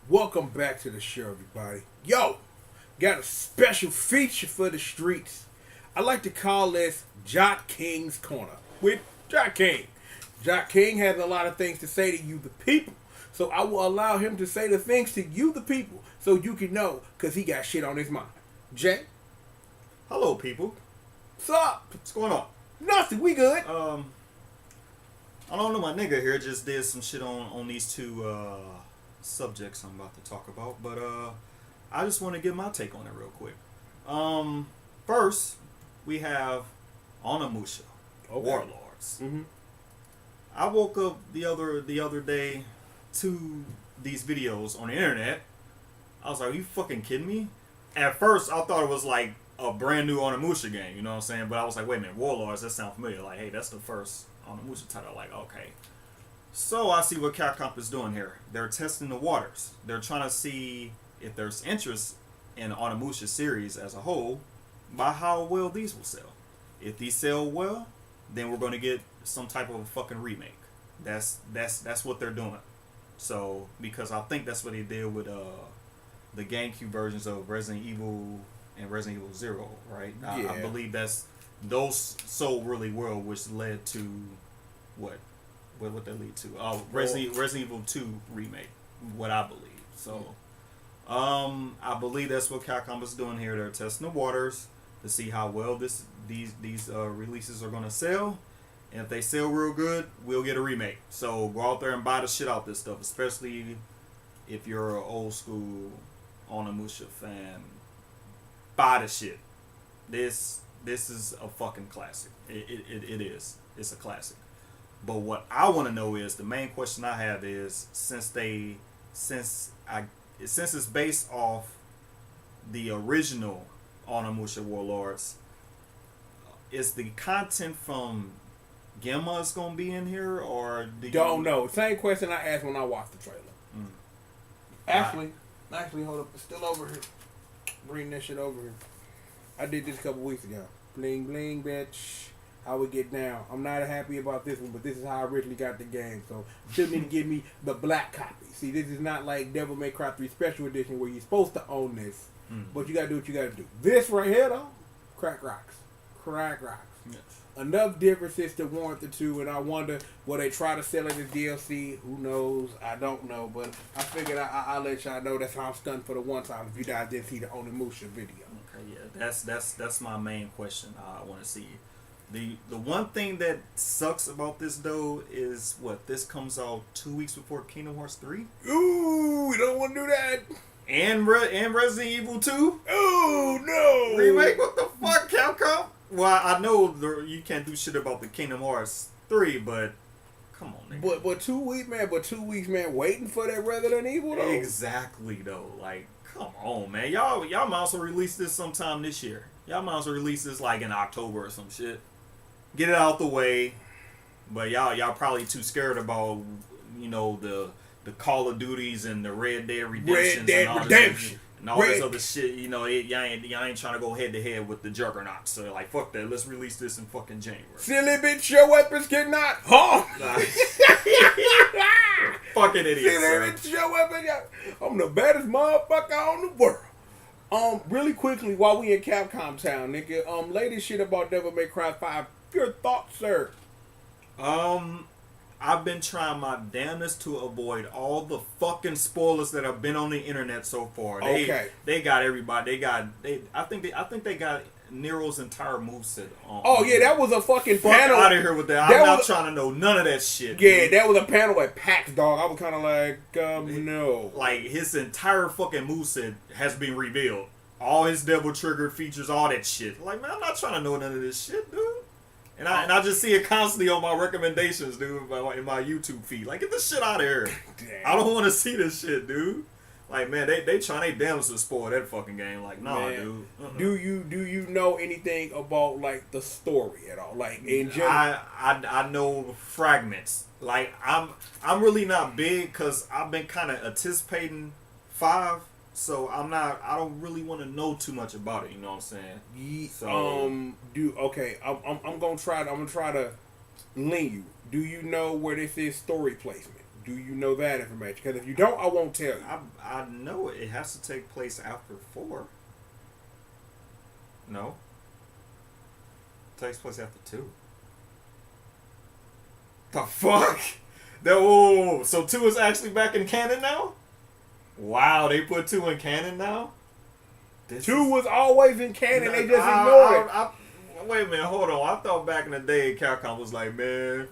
Welcome back to the show, everybody. Yo, got a special feature for the streets. I like to call this Jock King's Corner with Jock King. Jock King has a lot of things to say to you, the people. So I will allow him to say the things to you, the people, so you can know, because he got shit on his mind. Jay, Hello, people. what's up? What's going on? Nothing, we good. I don't know. My nigga here just did some shit on these two subjects I'm about to talk about, but I just want to give my take on it real quick. First, we have Onimusha, Warlords. Mm-hmm. I woke up the other day to these videos on the internet. I was like, are you fucking kidding me? At first, I thought it was like a brand new Onimusha game, you know what I'm saying? But I was like, wait a minute, Warlords, that sounds familiar. Like, hey, that's the first Onimusha title. Like, okay. So I see what Capcom is doing here. They're testing the waters. They're trying to see if there's interest in the Onimusha series as a whole by how well these will sell. If these sell well, then we're going to get some type of a fucking remake. That's what they're doing. So, because I think that's what they did with the GameCube versions of Resident Evil and Resident Evil 0, right? Yeah. I believe those sold really well, which led to what would that lead to? Resident Evil 2 remake, what I believe. So, I believe that's what Capcom is doing here. They're testing the waters to see how well these releases are gonna sell. And if they sell real good, we'll get a remake. So go out there and buy the shit out this stuff, especially if you're an old school Onimusha fan. Buy the shit. This is a fucking classic. It is. It's a classic. But what I want to know is, the main question I have is, since it's based off the original Onimusha Warlords, is the content from Gemma is gonna be in here, or Don't know. Same question I asked when I watched the trailer. Actually, hold up. It's still over here. Bring that shit over here. I did this a couple weeks ago. Bling, bling, bitch. How we get down. I'm not happy about this one, but this is how I originally got the game. So, you still need to give me the black copy. See, this is not like Devil May Cry 3 Special Edition where you're supposed to own this. But you gotta do what you gotta do. This right here, though, crack rocks. Crack rocks. Yes. Enough differences to warrant the two, and I wonder, will they try to sell it as DLC? Who knows? I don't know, but I figured I'll let y'all know that's how I'm stunned for the one time if you guys didn't see the Onimusha video. Okay, yeah, that's my main question. I want to see. The one thing that sucks about this though is this comes out 2 weeks before Kingdom Hearts 3. Ooh, we don't want to do that. And Resident Evil 2. Oh no! Remake? What the fuck, Capcom? Well, I know you can't do shit about the Kingdom Hearts 3, but come on, nigga. But 2 weeks, man, waiting for that Resident Evil though. Exactly though. Like, come on, man. Y'all might as well release this sometime this year. Y'all might as well release this like in October or some shit. Get it out the way. But y'all probably too scared about, the Call of Duties and the Red Dead Redemption and all this other shit. Y'all ain't trying to go head to head with the Juggernaut. So like, fuck that. Let's release this in fucking January. Silly bitch, your weapons cannot harm. Fucking idiot. Silly bitch, your weapons. I'm the baddest motherfucker on the world. Really quickly, while we in Capcom town, nigga, latest shit about Devil May Cry 5. Your thoughts, sir? I've been trying my damnedest to avoid all the fucking spoilers that have been on the internet so far. They got everybody. I think they got Nero's entire moveset on. Oh yeah, that was a fucking panel. Out of here with that. I'm not trying to know none of that shit. Yeah, dude. That was a panel at PAX, dog. I was kind of like, no. Like, his entire fucking moveset has been revealed. All his devil trigger features, all that shit. Like, man, I'm not trying to know none of this shit, dude. And I just see it constantly on my recommendations, dude, in my YouTube feed. Like, get this shit out of here. Damn. I don't want to see this shit, dude. Like, man, they trying their damnedest to spoil that fucking game. Like, nah, dude. Do you know anything about, like, the story at all? Like, in general? I know fragments. Like, I'm really not big because I've been kind of anticipating 5. So I don't really want to know too much about it. You know what I'm saying? So I'm gonna try to lean you. Do you know where this is story placement? Do you know that information? Because if you don't, I won't tell you. I know it has to take place after 4. No. It takes place after 2. The fuck? So 2 is actually back in canon now? Wow, they put 2 in canon now? 2 was always in canon, they just ignored it. Wait a minute, hold on. I thought back in the day Capcom was like, man,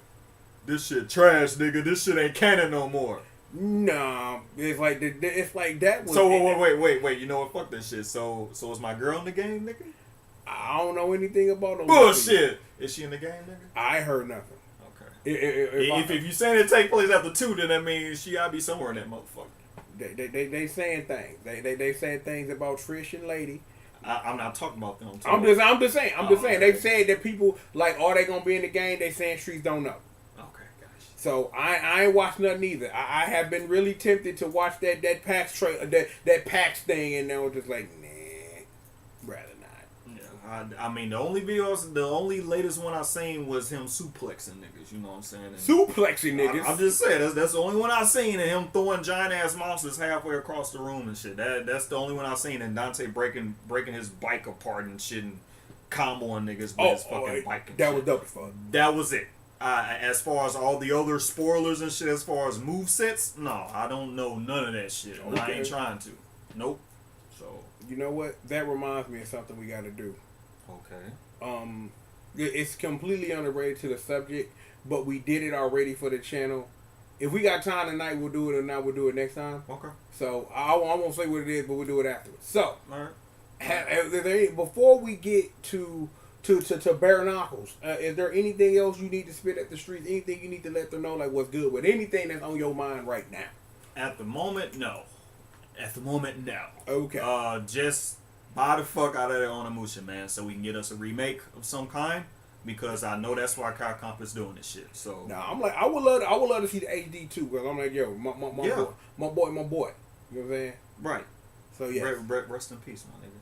this shit trash, nigga. This shit ain't canon no more. Nah, it's like that. So wait. You know what? Fuck this shit. So is my girl in the game, nigga? I don't know anything about no bullshit. Is she in the game, nigga? I heard nothing. Okay. If you saying it take place after 2, then that means she gotta be somewhere in that motherfucker. They saying things. They saying things about Trish and Lady. I'm not talking about them. I'm just saying. Okay. They said that people like, are they gonna be in the game? They saying streets don't know. Okay, gosh. So I ain't watched nothing either. I have been really tempted to watch that PAX that PAX thing, and I was just like, nah, rather not. Yeah, I mean the only latest one I seen was him suplexing niggas. You know what I'm saying? And suplexing niggas. I'm just saying that's the only one I seen, and him throwing giant ass monsters halfway across the room and shit. That's the only one I seen, and Dante breaking his bike apart and shit and comboing niggas with his fucking bike. And that shit. Was dope as fuck. That was it. As far as all the other spoilers and shit, as far as movesets, no, I don't know none of that shit. Okay. I ain't trying to. Nope. So you know what? That reminds me of something we got to do. Okay. It's completely unrelated to the subject, but we did it already for the channel. If we got time tonight, we'll do it, or not, we'll do it next time. Okay. So I won't say what it is, but we'll do it afterwards. So, all right. Before we get to bare knuckles, is there anything else you need to spit at the streets? Anything you need to let them know, like what's good with anything that's on your mind right now? At the moment, no. Okay. Just buy the fuck out of that Onimusha, man, so we can get us a remake of some kind. Because I know that's why Capcom is doing this shit. So I'm like, I would love to see the HD too. Because I'm like, yo, my boy. You know what I'm saying? Right. So yeah. Rest in peace, my nigga.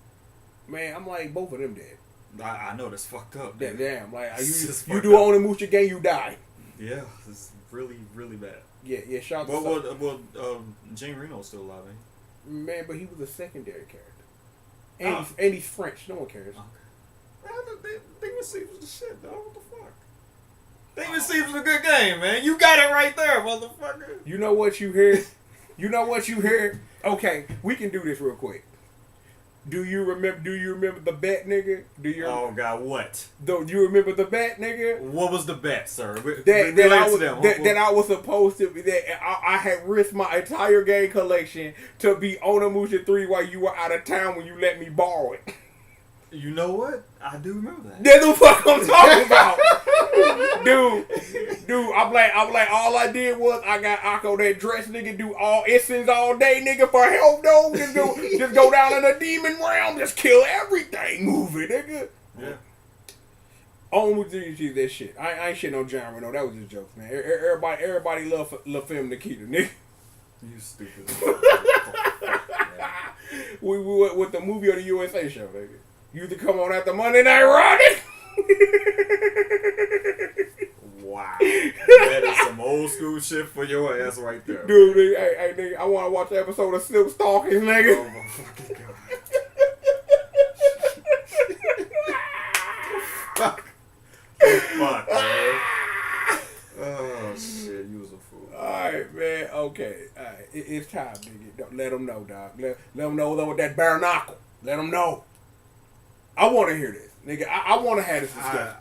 Man, I'm like, both of them dead. I know that's fucked up. Damn, like you do Onimusha game, you die. Yeah, it's really, really bad. Yeah. Shout out to well, Jane Reno's still alive, ain't he? Man, but he was a secondary character, and he's French. No one cares. Okay. Demon Seed was the shit, dog. What the fuck? Demon Seed was a good game, man. You got it right there, motherfucker. You know what you heard? Okay, we can do this real quick. Do you remember the bet, nigga? Oh God, what? Do you remember the bet, nigga? What was the bet, sir? That I was supposed to be that I had risked my entire game collection to be Onimusha 3 while you were out of town when you let me borrow it. You know what? I do remember that. That's the fuck I'm talking about. Dude, I'm like, all I did was I got Akko that dress nigga, do all essence all day, nigga, for help, though. Just go down in the demon realm, just kill everything moving, nigga. Yeah. Only see that shit. I ain't shit no genre, no. That was just jokes, man. Everybody love La Femme Nikita, nigga. You stupid. We went with the movie or the USA show, nigga. You to come on after Monday Night Ronnie. Wow. That is some old school shit for your ass right there. Dude, nigga, nigga, I want to watch the episode of Silk Stalking, nigga. Oh my fucking god. Fuck, man. Oh shit, you was a fool. Alright, man. Okay. Alright. It's time, nigga. Let them know, dog. Let them know with that bare knuckle. Let them know. I want to hear this, nigga. I want to have this discussion.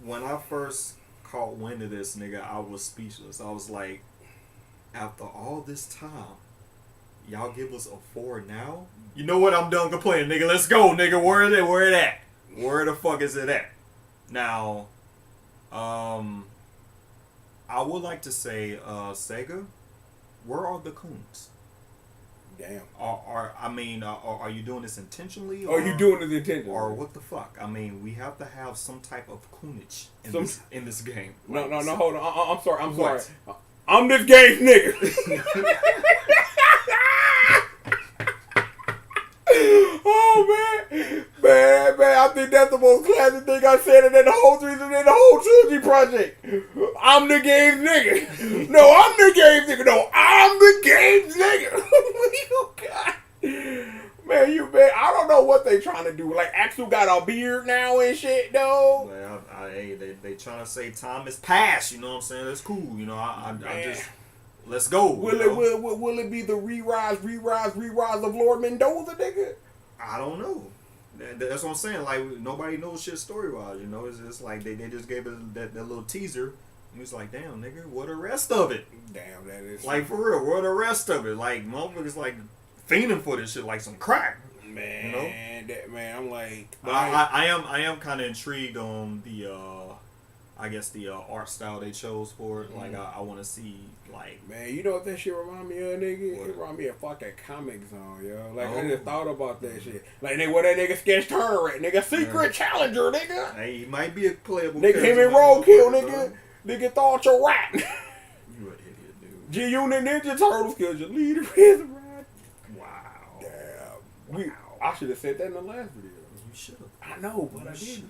When I first caught wind of this, nigga, I was speechless. I was like, after all this time, y'all give us a 4 now? You know what? I'm done complaining, nigga. Let's go, nigga. Where it at? Where the fuck is it at? Now, I would like to say, Sega, where are the coons? Damn. Are you doing this intentionally? Or are you doing this intentionally? Or what the fuck? I mean, we have to have some type of coonage in this game. No, hold on. I'm sorry. I'm this game's nigga. Oh, man, I think that's the most classic thing I said in the whole trilogy project. I'm the game's nigga. No, I'm the game's nigga. No, I'm the game's nigga. Oh, God. Man, I don't know what they trying to do. Like, Axel got a beard now and shit, though. Well, they trying to say time has passed. You know what I'm saying? That's cool. You know, I just let's go. Will it be the re-rise of Lord Mendoza, nigga? I don't know. That's what I'm saying. Like, nobody knows shit story wise. You know, it's just like they just gave us that little teaser. And it's like, damn, nigga, what the rest of it? Damn, that is like for real. What the rest of it? Like, motherfuckers like fiending for this shit like some crack. Man, you know? I'm like, I am kind of intrigued on the I guess the art style they chose for it. Like, I want to see, like, man, you know what that shit remind me of, nigga? What? It remind me of fucking Comic Zone, yo. Like, I just thought about that shit. Like, nigga, where that nigga sketched her at, nigga? Secret Challenger, nigga. Hey, he might be a playable. Nigga, him and Roadkill, nigga. Nigga thought you rat. You an idiot, dude. G-Unit Ninja Turtles killed your leader is right. Wow. Damn. I should have said that in the last video. You should have. I know, but I didn't.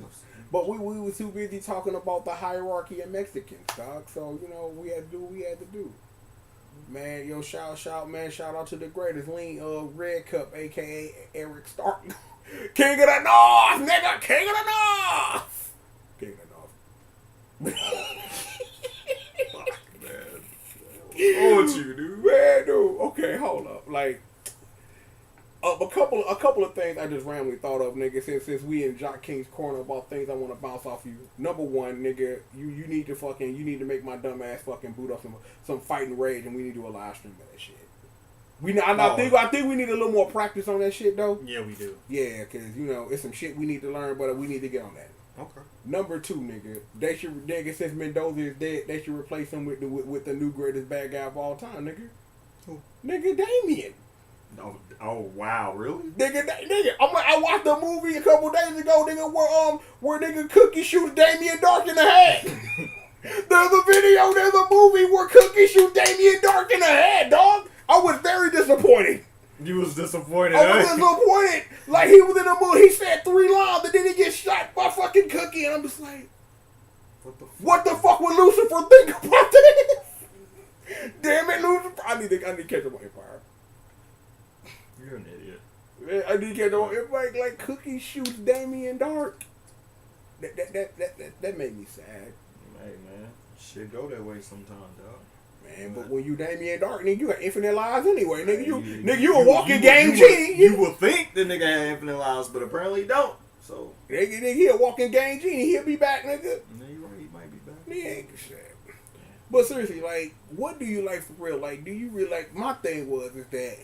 But we were too busy talking about the hierarchy of Mexicans, dog. So, you know, we had to do what we had to do. Man, yo, shout out to the greatest lean Red Cup, aka Eric Stark. King of the North, nigga! King of the North! King of the North. Fuck, man. What with you, dude? Man, dude. Okay, hold up. Like, a couple of things I just randomly thought of, nigga, since we in Jock King's corner about things I want to bounce off you. Number one, nigga, you need to make my dumb ass fucking boot up some fighting rage, and we need to do a live stream of that shit. I think we need a little more practice on that shit though. Yeah, we do. Yeah, cause you know it's some shit we need to learn, but we need to get on that. Okay. Number two, nigga, since Mendoza is dead, they should replace him with the new greatest bad guy of all time, nigga. Who? Nigga, Damien. Oh wow, really? Nigga, I watched a movie a couple days ago, nigga, where nigga Cookie shoots Damien Dark in the head. There's a movie where Cookie shoots Damien Dark in the head, dog. I was very disappointed. You was disappointed. I was disappointed. Like, he was in a movie, he said 3 lines, and then he gets shot by fucking Cookie, and I'm just like, what the fuck would Lucifer think about this? Damn it, Lucifer. I need to catch up on Empire. You're an idiot. Man, I need to catch up on Empire. Like, Cookie shoots Damien Dark. That made me sad. Hey, man. Shit go that way sometimes, dog. Man, but when you Damien Dark, nigga, you got infinite lives anyway, nigga. You a walking game genie. You would think the nigga had infinite lives, but apparently he don't. So nigga, he a walking game genie. He'll be back, nigga. Yeah, you're right. He might be back. He ain't sad. But seriously, like, what do you like for real? Like, do you really like? My thing is that,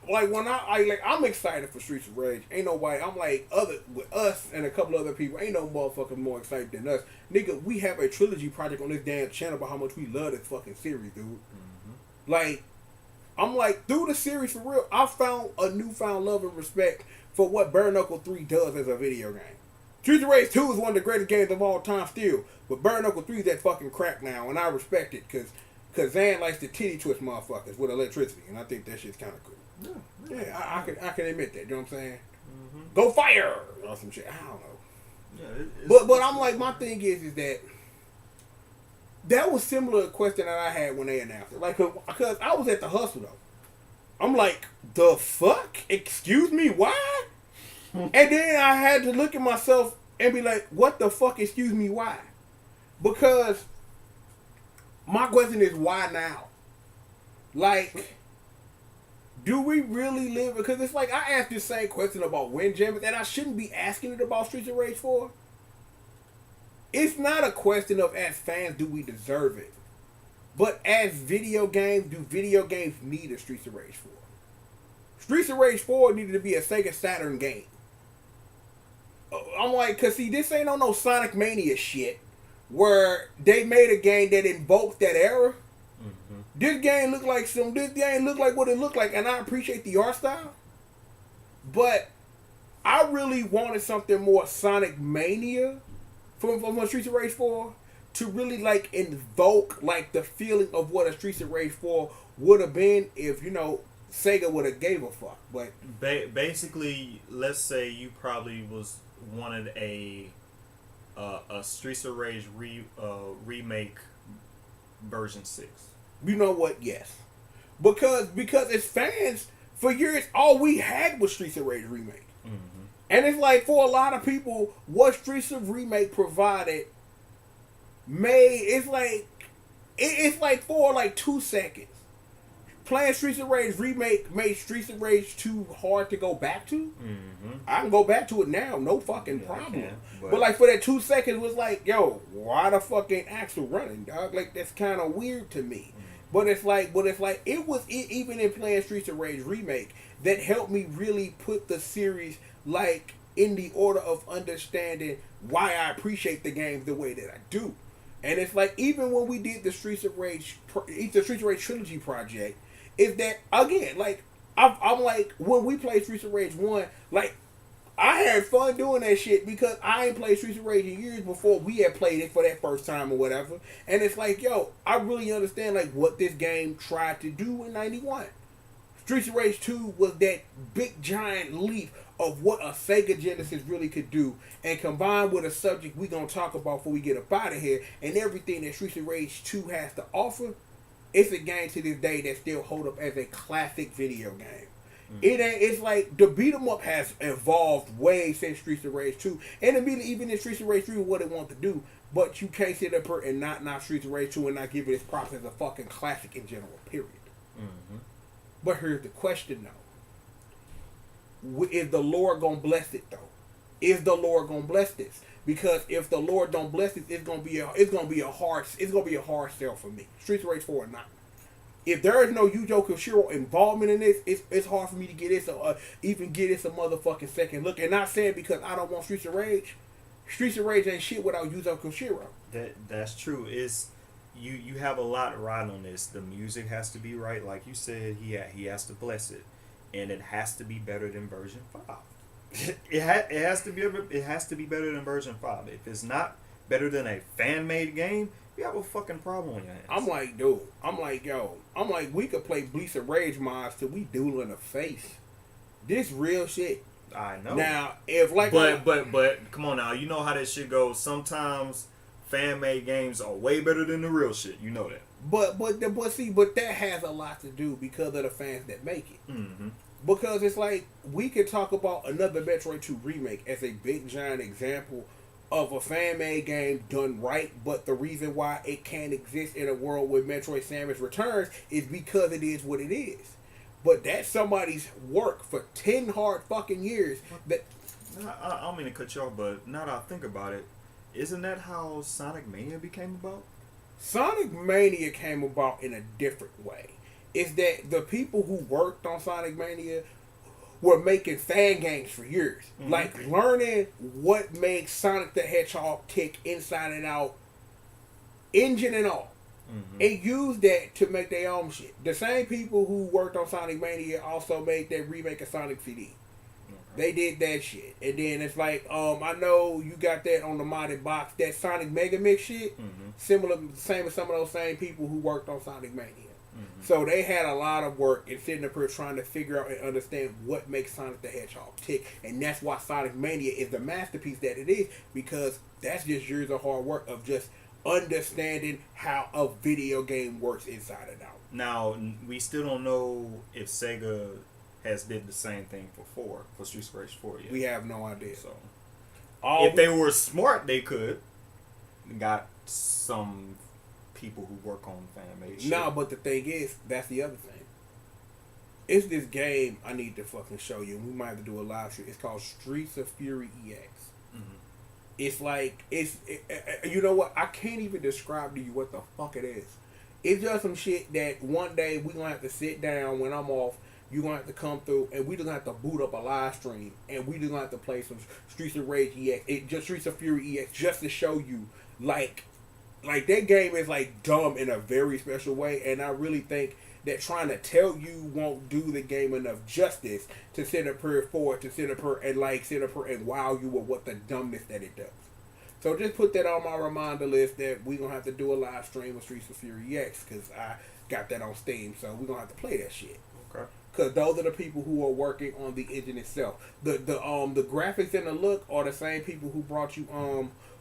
like, when I'm excited for Streets of Rage. Ain't nobody. I'm like with us and a couple other people. Ain't no motherfucker more excited than us, nigga. We have a trilogy project on this damn channel about how much we love this fucking series, dude. Mm-hmm. Like, I'm like, through the series for real, I found a newfound love and respect for what Bare Knuckle 3 does as a video game. Streets of Rage 2 is one of the greatest games of all time still, but Bare Knuckle 3 is that fucking crack now, and I respect it because Zan likes to titty twist motherfuckers with electricity, and I think that shit's kind of cool. Yeah, I can admit that. You know what I'm saying? Mm-hmm. Go fire or some shit. I don't know. Yeah, but I'm like, my thing is that was similar question that I had when they announced it. Like, because I was at the hustle though. I'm like, the fuck? Excuse me, why? And then I had to look at myself and be like, what the fuck? Excuse me, why? Because my question is, why now? Like, do we really live? Because it's like, I asked this same question about Windjammers, and I shouldn't be asking it about Streets of Rage 4. It's not a question of, as fans, do we deserve it? But as video games, do video games need a Streets of Rage 4? Streets of Rage 4 needed to be a Sega Saturn game. I'm like, cause see, this ain't on no Sonic Mania shit, where they made a game that invoked that era. Mm-hmm. This game look like what it looked like, and I appreciate the art style. But I really wanted something more Sonic Mania from Streets of Rage 4 to really like invoke like the feeling of what a Streets of Rage 4 would have been if, you know, Sega would have gave a fuck. But basically, let's say you probably wanted a a Streets of Rage remake version 6. You know what? Yes, because as fans for years, all we had was Streets of Rage remake, and it's like for a lot of people, what Streets of Remake provided it's like for like 2 seconds. Playing Streets of Rage remake made Streets of Rage 2 hard to go back to. I can go back to it now, no fucking problem. But like for that 2 seconds was like, yo, why the fuck ain't Axel running, dog? Like that's kind of weird to me. But it's like it was even in playing Streets of Rage remake that helped me really put the series like in the order of understanding why I appreciate the game the way that I do. And it's like even when we did the Streets of Rage trilogy project, is that again like I'm like when we played Streets of Rage 1, like I had fun doing that shit because I ain't played Streets of Rage in years before we had played it for that first time or whatever. And it's like, yo, I really understand like what this game tried to do in 91. Streets of Rage 2 was that big giant leap of what a Sega Genesis really could do, and combined with a subject we gonna talk about before we get up out of here, and everything that Streets of Rage 2 has to offer, it's a game to this day that still hold up as a classic video game. It's like the beat 'em up has evolved way since Streets of Rage 2, and immediately even in Streets of Rage 3 what it wanted to do, but you can't sit up here and not Streets of Rage 2 and not give it its props as a fucking classic in general, period. But here's the question though. Is the Lord gonna bless it though? Is the Lord gonna bless this? Because if the Lord don't bless it, it's gonna be a hard sell for me. Streets of Rage 4 or not. If there is no Yuzo Koshiro involvement in this, it's hard for me to get this even get this a motherfucking second look. And not saying because I don't want Streets of Rage. Streets of Rage ain't shit without Yuzo Koshiro. That's true. You have a lot riding on this. The music has to be right, like you said. He has to bless it, and it has to be better than version 5. it has to be better than version 5. If it's not better than a fan made game, you have a fucking problem on your hands. I'm like, dude. I'm like, we could play Bleach of Rage mods till we duel in the face. This real shit. I know. Now, if like, but come on now. You know how that shit goes. Sometimes fan made games are way better than the real shit. You know that. But that has a lot to do because of the fans that make it. Because it's like we could talk about another Metroid 2 remake as a big giant example of a fan-made game done right, but the reason why it can't exist in a world where Metroid Samus Returns is because it is what it is. But that's somebody's work for 10 hard fucking years. That I don't mean to cut you off, but now that I think about it, isn't that how Sonic Mania became about? Sonic Mania came about in a different way. It's that the people who worked on Sonic Mania were making fan games for years. Like learning what makes Sonic the Hedgehog tick inside and out, engine and all. And used that to make their own shit. The same people who worked on Sonic Mania also made that remake of Sonic CD. They did that shit. And then it's like, I know you got that on the modded box, that Sonic Mega Mix shit. Same as some of those same people who worked on Sonic Mania. So they had a lot of work in sitting up here trying to figure out and understand what makes Sonic the Hedgehog tick. And that's why Sonic Mania is the masterpiece that it is, because that's just years of hard work of just understanding how a video game works inside and out. Now, we still don't know if Sega has did the same thing for Streets of Rage 4 yet. We have no idea. So, if they were smart, they could. Got some people who work on fan-made shit. No, but the thing is, that's the other thing. It's this game I need to fucking show you. We might have to do a live stream. It's called Streets of Fury EX. It's like, you know what? I can't even describe to you what the fuck it is. It's just some shit that one day we gonna have to sit down when I'm off. You gonna have to come through, and we just gonna have to boot up a live stream, and we just gonna have to play some Streets of Rage EX, just Streets of Fury EX, just to show you, like that game is like dumb in a very special way, and I really think that trying to tell you won't do the game enough justice to sit up here and wow you with what the dumbness that it does. So just put that on my reminder list that we gonna have to do a live stream of Streets of Fury EX, because I got that on Steam, so we gonna have to play that shit. Okay. Because those are the people who are working on the engine itself. The graphics and the look are the same people who brought you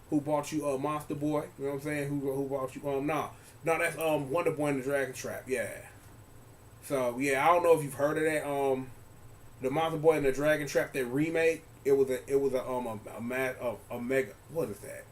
who bought you Monster Boy. You know what I'm saying? Who bought you no, that's Wonder Boy and the Dragon Trap. Yeah. So yeah, I don't know if you've heard of that. The Monster Boy and the Dragon Trap, that remake. It was a mega. What is that?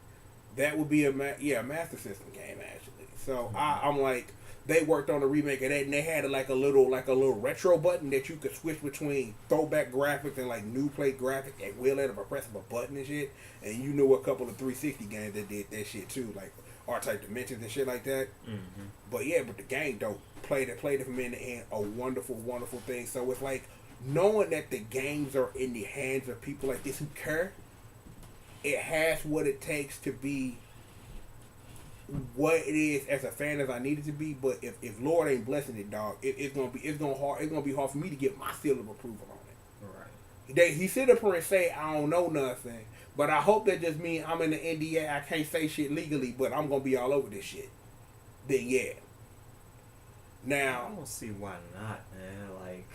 That would be a Master System game actually. So I'm like, they worked on a remake of that, and they had like a little retro button that you could switch between throwback graphics and like new play graphics at will at a press of a button and shit. And you knew a couple of 360 games that did that shit too, like R-Type Dimensions and shit like that. Mm-hmm. But the game dope. Played it from end to end. A wonderful, wonderful thing. So it's like knowing that the games are in the hands of people like this who care. It has what it takes to be what it is as a fan as I need it to be. But if Lord ain't blessing it, dog, it's gonna be hard for me to get my seal of approval on it. Right. He sit up here and say I don't know nothing, but I hope that just means I'm in the NDA. I can't say shit legally, but I'm gonna be all over this shit. Then yeah. Now I don't see why not, man. Like,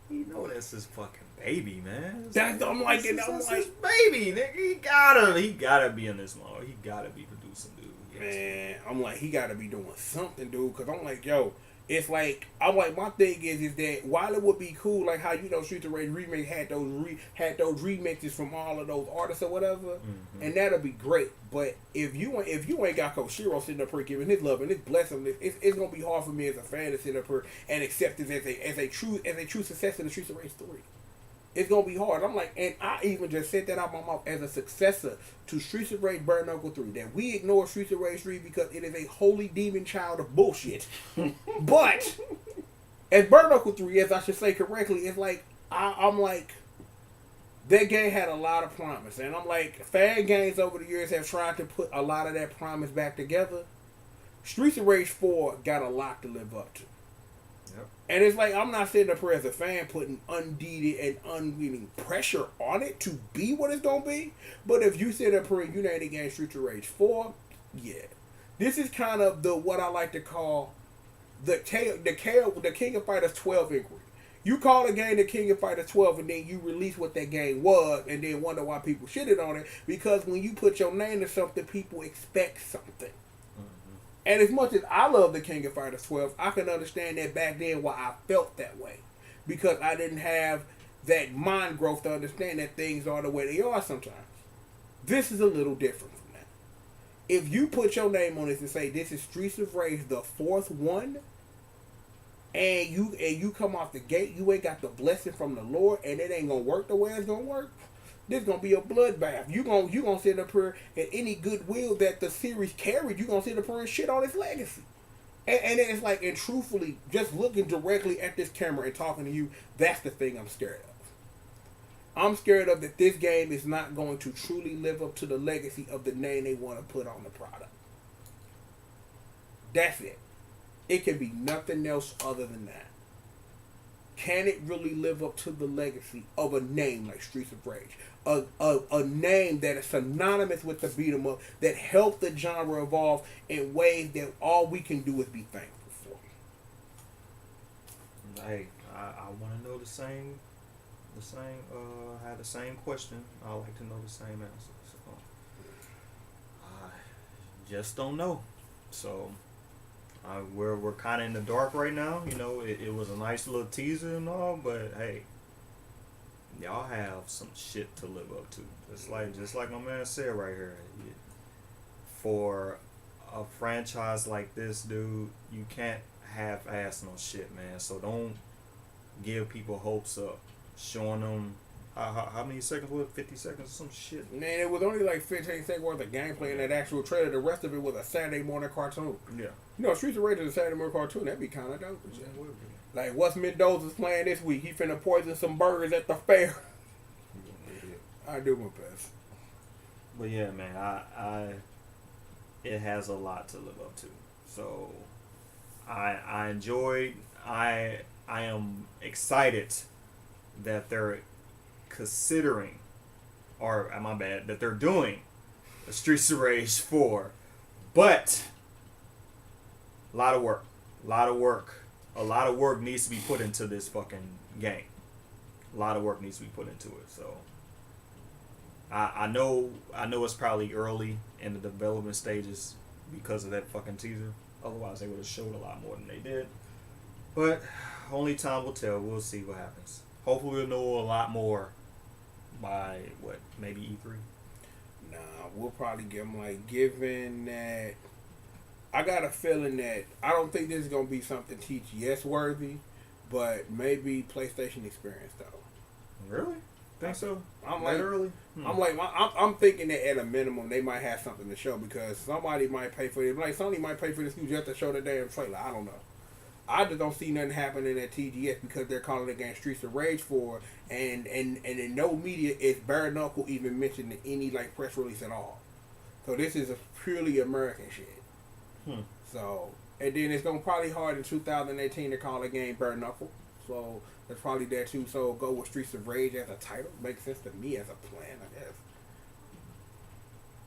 you know that's his fucking baby, man. That's I'm like his baby, nigga. He gotta be in this mode. He gotta be producing, dude. Man, I'm like, he gotta be doing something, dude. Cause I'm like, yo, it's like, I'm like, my thing is that while it would be cool, like how Streets of Rage remake had those remixes from all of those artists or whatever, and that'll be great. But if you ain't got Koshiro sitting up here giving his love and his blessing, it's gonna be hard for me as a fan to sit up here and accept this as a true success in the Streets of Rage 3. It's gonna be hard. I'm like, and I even just said that out my mouth as a successor to Streets of Rage Bare Knuckle 3. That we ignore Streets of Rage 3 because it is a holy demon child of bullshit. But as Bare Knuckle 3, as I should say correctly, it's like I'm like, that game had a lot of promise, and I'm like, fan games over the years have tried to put a lot of that promise back together. Streets of Rage 4 got a lot to live up to. And it's like, I'm not sitting up here as a fan putting unneeded and unwilling pressure on it to be what it's going to be. But if you sit up here and you ain't against Streets of Rage 4, yeah. This is kind of what I like to call the King of Fighters 12 inquiry. You call a game the King of Fighters 12 and then you release what that game was and then wonder why people shitted on it. Because when you put your name to something, people expect something. And as much as I love the King of Fighters 12, I can understand that back then why I felt that way. Because I didn't have that mind growth to understand that things are the way they are sometimes. This is a little different from that. If you put your name on this and say this is Streets of Rage, the 4th one, and you come off the gate, you ain't got the blessing from the Lord, and it ain't gonna work the way it's gonna work, this gonna be a bloodbath. You gonna sit up here and any goodwill that the series carried, you gonna sit up here and shit on its legacy. And it's like, and truthfully, just looking directly at this camera and talking to you, that's the thing I'm scared of. I'm scared of that this game is not going to truly live up to the legacy of the name they want to put on the product. That's it. It can be nothing else other than that. Can it really live up to the legacy of a name like Streets of Rage? A name that is synonymous with the beat 'em up, that helped the genre evolve in ways that all we can do is be thankful for. Hey, I want to know the same. Have the same question. I like to know the same answer. So, I just don't know. So we're kind of in the dark right now. You know, it was a nice little teaser and all, but hey, y'all have some shit to live up to. Just like my man said right here. For a franchise like this, dude, you can't half-ass no shit, man. So don't give people hopes up, showing them how many seconds was it? 50 seconds or some shit. Man, it was only like 15 seconds worth of gameplay in that actual trailer. The rest of it was a Saturday morning cartoon. Yeah. You know, Streets of Rage is a Saturday morning cartoon. That'd be kind of dope. Yeah, it would be. Like, what's Mendoza's playing this week? He finna poison some birds at the fair. I do my best. But yeah, man, it has a lot to live up to. So I enjoyed. I am excited that they're considering, or my bad, that they're doing a Streets of Rage 4, but a lot of work needs to be put into this fucking game. A lot of work needs to be put into it. So I know it's probably early in the development stages because of that fucking teaser. Otherwise, they would have showed a lot more than they did. But only time will tell. We'll see what happens. Hopefully, we'll know a lot more by maybe E3. Nah, we'll probably get them given that. I got a feeling that I don't think this is gonna be something TGS worthy, but maybe PlayStation Experience though. Really? Think so? I'm that early? I'm thinking that at a minimum they might have something to show because somebody might pay for it. Like Sony might pay for this just to show the damn trailer. I don't know. I just don't see nothing happening at TGS because they're calling the game Streets of Rage 4, and in no media is Bare Knuckle even mentioned in any press release at all. So this is a purely American shit. So and then it's gonna probably hard in 2018 to call the game Bare Knuckle. So that's probably there too. So go with Streets of Rage as a title makes sense to me as a plan, I guess.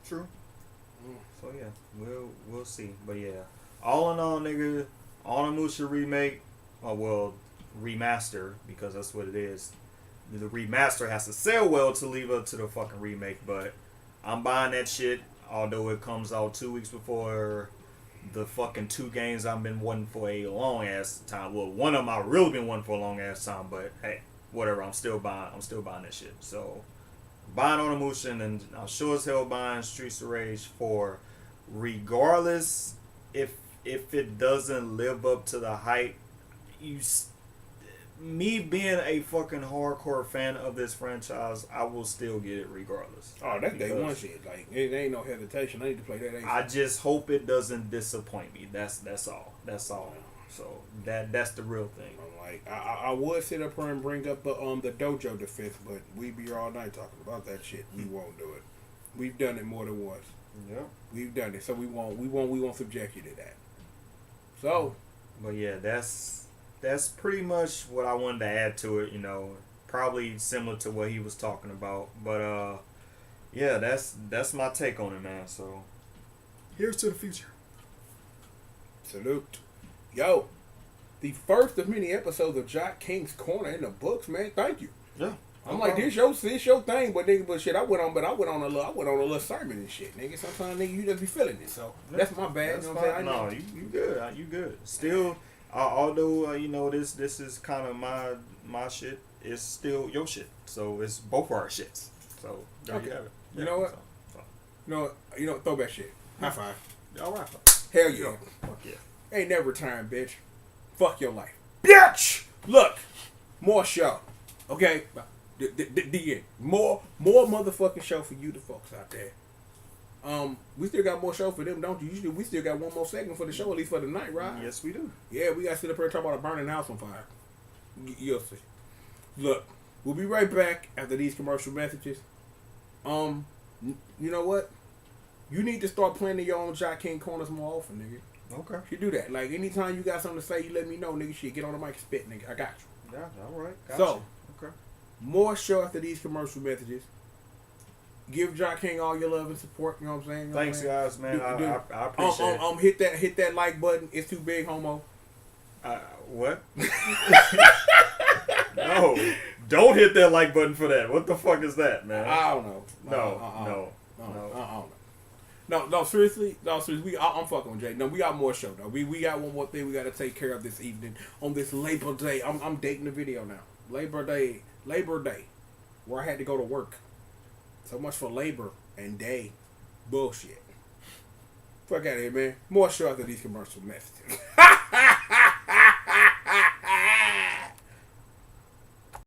True. So yeah, we'll see. But yeah, all in all, nigga, Onimusha remake, remaster, because that's what it is. The remaster has to sell well to leave up to the fucking remake, but I'm buying that shit, although it comes out 2 weeks before the fucking 2 games I've been wanting for a long ass time. Well, one of them I've really been wanting for a long ass time, but hey, whatever, I'm still buying that shit. So, buying Onimusha, and I'm sure as hell buying Streets of Rage 4, regardless if it doesn't live up to the hype. Me being a fucking hardcore fan of this franchise, I will still get it regardless. Oh, that's day one shit. It ain't no hesitation. I need to play that. I just hope it doesn't disappoint me. That's all. That's all. So that's the real thing. I would sit up here and bring up the dojo defense, but we be here all night talking about that shit. We won't do it. We've done it more than once. Yeah, we've done it, so we won't subject you to that. So, but yeah, that's pretty much what I wanted to add to it. Probably similar to what he was talking about, but yeah, that's my take on it, man. So here's to the future. Salute. Yo, the first of many episodes of Jock King's Corner in the books, man. Thank you. Yeah. I'm this your thing, but shit, I went on a little sermon and shit, nigga. Sometimes nigga you just be feeling it, so that's my bad. That's you know what I'm saying? No, you good. You good. Still, although this is kind of my shit, it's still your shit. So it's both our shits. So there you have it. You know what? You know, throwback shit. High five. All right. Hell yeah. Fuck yeah. Ain't never time, bitch. Fuck your life, bitch. Look, more show. Okay. The end. More motherfucking show for you, the folks out there. We still got more show for them, don't you? Usually we still got one more segment for the show, at least for the night, right? Yes, we do. Yeah, we got to sit up here and talk about a burning house on fire. You'll see. Look, we'll be right back after these commercial messages. You know what? You need to start planning your own Jock King corners more often, nigga. Okay. You do that. Anytime you got something to say, you let me know, nigga. Shit, get on the mic and spit, nigga. I got you. Yeah, all right. Gotcha. Okay. More show after these commercial messages. Give Jock King all your love and support. You know what I'm saying? Thanks, guys, man. I appreciate it. Hit that like button. It's too big, homo. What? No, don't hit that like button for that. What the fuck is that, man? I don't know. No, seriously. I'm fucking with Jay. No, we got more show though. We got one more thing we got to take care of this evening on this Labor Day. I'm dating the video now. Labor Day, where I had to go to work. So much for labor and day bullshit. Fuck out of here, man. More show after these commercial messages.